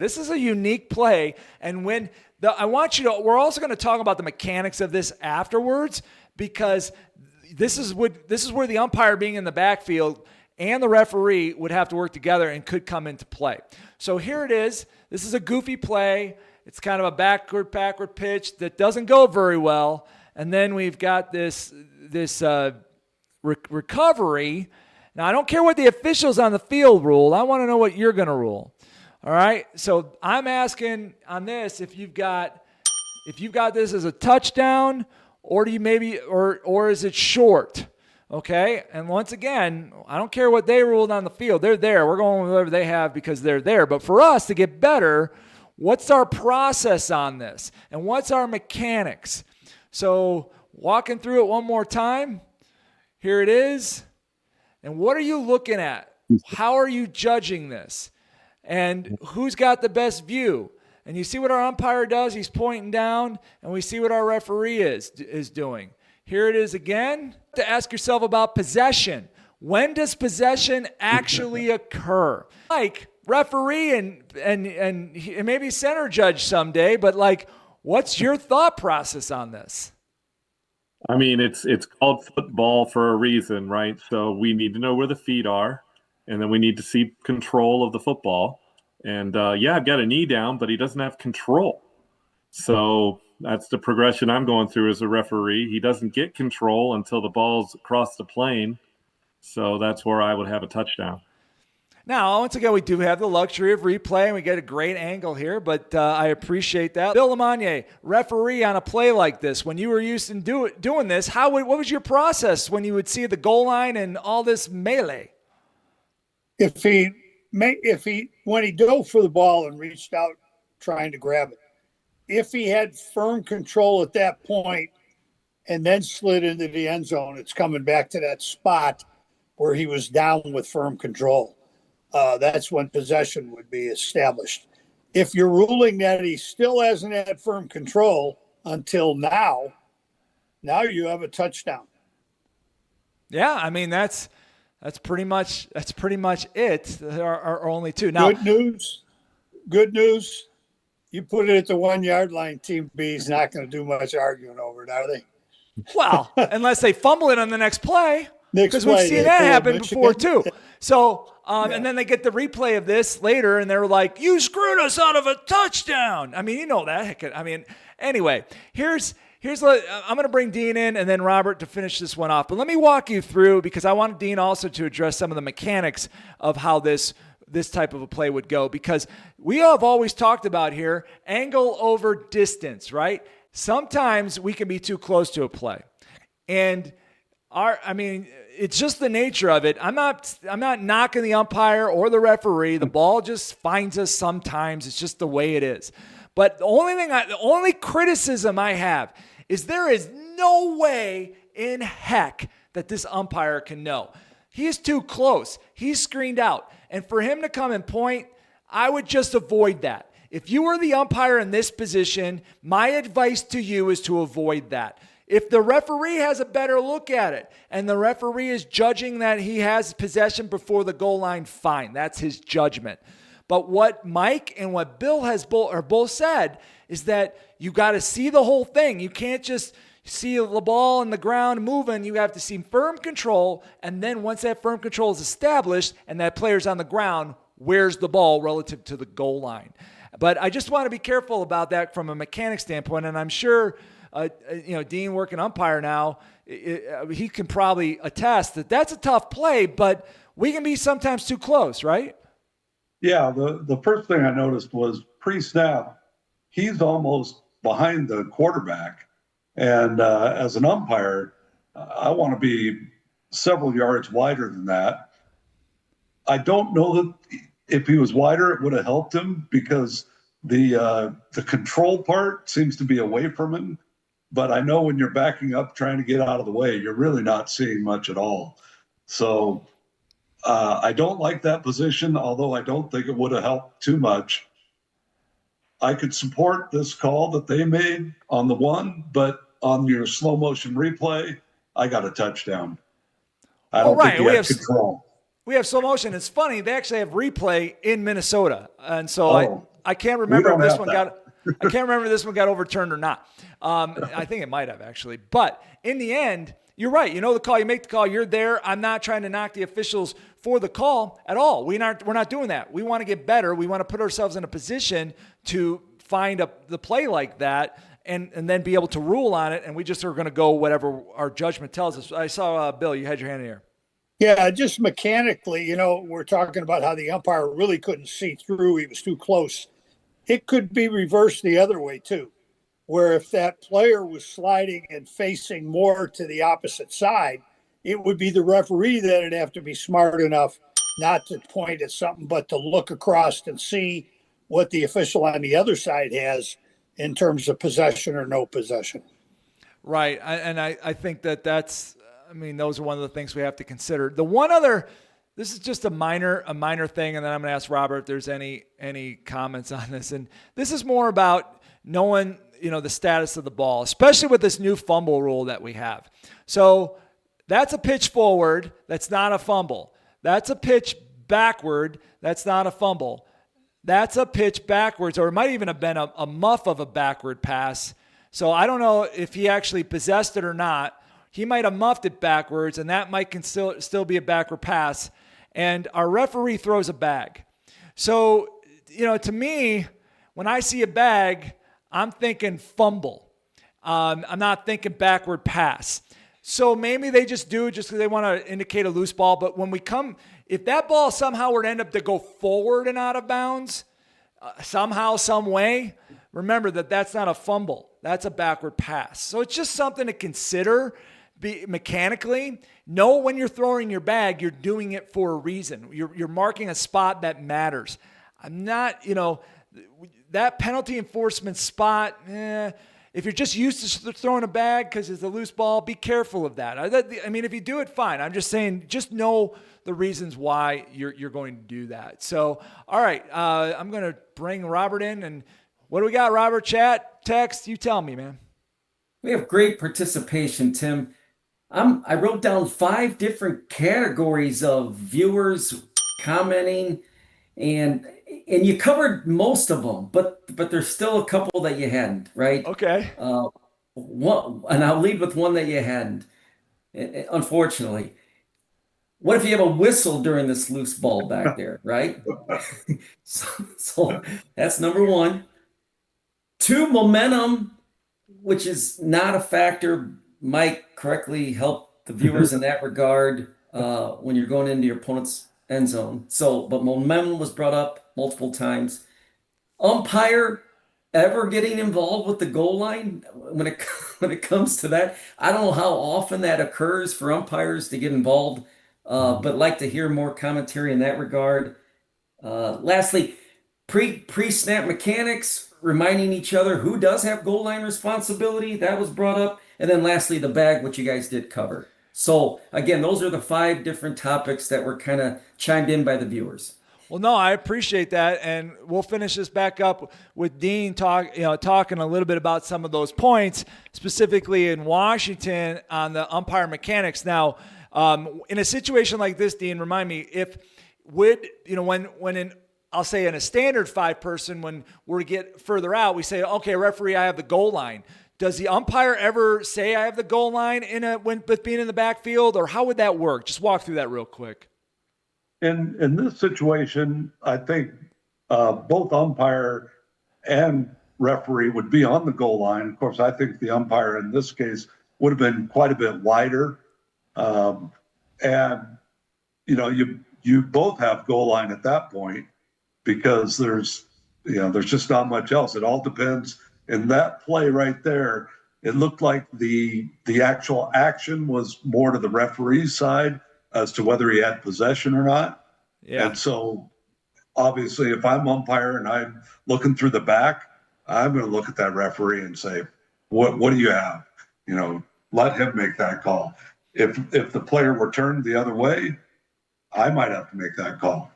This is a unique play. And we're also going to talk about the mechanics of this afterwards, because this is where the umpire being in the backfield and the referee would have to work together and could come into play. So here it is. This is a goofy play. It's kind of a backward pitch that doesn't go very well. And then we've got this recovery. Now, I don't care what the officials on the field rule. I want to know what you're going to rule. All right. So I'm asking on this if you've got this as a touchdown, or do you or is it short? Okay. And once again, I don't care what they ruled on the field. They're there. We're going with whatever they have because they're there. But for us to get better, what's our process on this? And what's our mechanics? So walking through it one more time. Here it is. And what are you looking at? How are you judging this? And who's got the best view? And you see what our umpire does? He's pointing down, and we see what our referee is doing. Here it is again. To ask yourself about possession. When does possession actually occur? Like referee and maybe center judge someday, but like, what's your thought process on this? I mean, it's called football for a reason, right? So we need to know where the feet are, and then we need to see control of the football. And I've got a knee down, but he doesn't have control. So that's the progression I'm going through as a referee. He doesn't get control until the ball's across the plane. So that's where I would have a touchdown. Now, once again, we do have the luxury of replay, and we get a great angle here, but I appreciate that. Bill Lamagna, referee on a play like this, when you were used to doing this, what was your process when you would see the goal line and all this melee? When he dove for the ball and reached out trying to grab it, if he had firm control at that point and then slid into the end zone, it's coming back to that spot where he was down with firm control. That's when possession would be established. If you're ruling that he still hasn't had firm control until now you have a touchdown. Yeah, I mean that's pretty much it. There are only two. Now, Good news. You put it at the 1 yard line, Team B is not going to do much arguing over it, are they? Well, unless they fumble it on the next play. Because we've seen that happen before too. So, and then they get the replay of this later, and they're like, "You screwed us out of a touchdown." I mean, you know that. I mean, anyway, here's what I'm going to bring Dean in, and then Robert to finish this one off. But let me walk you through, because I want Dean also to address some of the mechanics of how this type of a play would go, because we have always talked about here angle over distance, right? Sometimes we can be too close to a play, and it's just the nature of it. I'm not knocking the umpire or the referee. The ball just finds us sometimes. It's just the way it is. But the only criticism I have is there is no way in heck that this umpire can know. He is too close. He's screened out. And for him to come and point, I would just avoid that. If you were the umpire in this position, my advice to you is to avoid that. If the referee has a better look at it and the referee is judging that he has possession before the goal line, fine. That's his judgment. But what Mike and what Bill are both said is that you got to see the whole thing. You can't just see the ball on the ground moving. You have to see firm control. And then once that firm control is established and that player's on the ground, where's the ball relative to the goal line? But I just want to be careful about that from a mechanic standpoint. And I'm sure Dean working umpire now, he can probably attest that that's a tough play, but we can be sometimes too close, right? Yeah, the first thing I noticed was pre-snap, he's almost behind the quarterback. And as an umpire, I want to be several yards wider than that. I don't know that if he was wider, it would have helped him, because the control part seems to be away from him. But I know when you're backing up, trying to get out of the way, you're really not seeing much at all. So I don't like that position, although I don't think it would have helped too much. I could support this call that they made on the one, but on your slow motion replay, I got a touchdown. I don't think he had control. We have slow motion. It's funny. They actually have replay in Minnesota. And so I can't remember if this one that. I can't remember if this one got overturned or not. I think it might have actually. But in the end, you're right. You know the call. You make the call. You're there. I'm not trying to knock the officials for the call at all. We're not doing that. We want to get better. We want to put ourselves in a position to find the play like that and then be able to rule on it. And we just are going to go whatever our judgment tells us. I saw, Bill, you had your hand in the air. Yeah, just mechanically, you know, we're talking about how the umpire really couldn't see through. He was too close. It could be reversed the other way, too, where if that player was sliding and facing more to the opposite side, it would be the referee that'd have to be smart enough not to point at something, but to look across and see what the official on the other side has in terms of possession or no possession. Right. I think that's, I mean, those are one of the things we have to consider. The one other, this is just a minor thing, and then I'm going to ask Robert if there's any comments on this. And this is more about knowing, you know, the status of the ball, especially with this new fumble rule that we have. So that's a pitch forward. That's not a fumble. That's a pitch backward. That's not a fumble. That's a pitch backwards, or it might even have been a muff of a backward pass. So I don't know if he actually possessed it or not. He might have muffed it backwards, and that might still be a backward pass. And our referee throws a bag. So, you know, to me, when I see a bag, I'm thinking fumble. I'm not thinking backward pass. So maybe they just do it just because they want to indicate a loose ball. But when we come, if that ball somehow were to end up to go forward and out of bounds, somehow, some way, remember that that's not a fumble. That's a backward pass. So it's just something to consider. Mechanically, know when you're throwing your bag, you're doing it for a reason. You're marking a spot that matters. I'm not, you know, that penalty enforcement spot, if you're just used to throwing a bag because it's a loose ball, be careful of that. I mean, if you do it, fine. I'm just saying, just know the reasons why you're going to do that. So, all right, I'm going to bring Robert in. And what do we got, Robert? Chat, text? You tell me, man. We have great participation, Tim. I wrote down 5 different categories of viewers commenting, and you covered most of them, but there's still a couple that you hadn't, right? Okay. One, and I'll lead with one that you hadn't, unfortunately. What if you have a whistle during this loose ball back there, right? So that's number 1. 2, momentum, which is not a factor, might correctly help the viewers in that regard when you're going into your opponent's end zone. So, but momentum was brought up multiple times. Umpire ever getting involved with the goal line when it comes to that. I don't know how often that occurs for umpires to get involved, but like to hear more commentary in that regard. Lastly, pre-snap mechanics, reminding each other who does have goal line responsibility. That was brought up. And then lastly, the bag, which you guys did cover. So again, those are the 5 different topics that were kind of chimed in by the viewers. Well, no, I appreciate that, and we'll finish this back up with Dean talking a little bit about some of those points, specifically in Washington on the umpire mechanics. Now, in a situation like this, Dean, remind me I'll say in a standard 5-person, when we get further out, we say, okay, referee, I have the goal line. Does the umpire ever say I have the goal line with being in the backfield, or how would that work? Just walk through that real quick. In this situation, I think both umpire and referee would be on the goal line. Of course, I think the umpire in this case would have been quite a bit wider. And, you know, you both have goal line at that point because there's just not much else. It all depends. In that play right there, it looked like the actual action was more to the referee's side as to whether he had possession or not. Yeah. And so obviously if I'm umpire and I'm looking through the back, I'm going to look at that referee and say, what do you have? You know, let him make that call. If the player were turned the other way, I might have to make that call.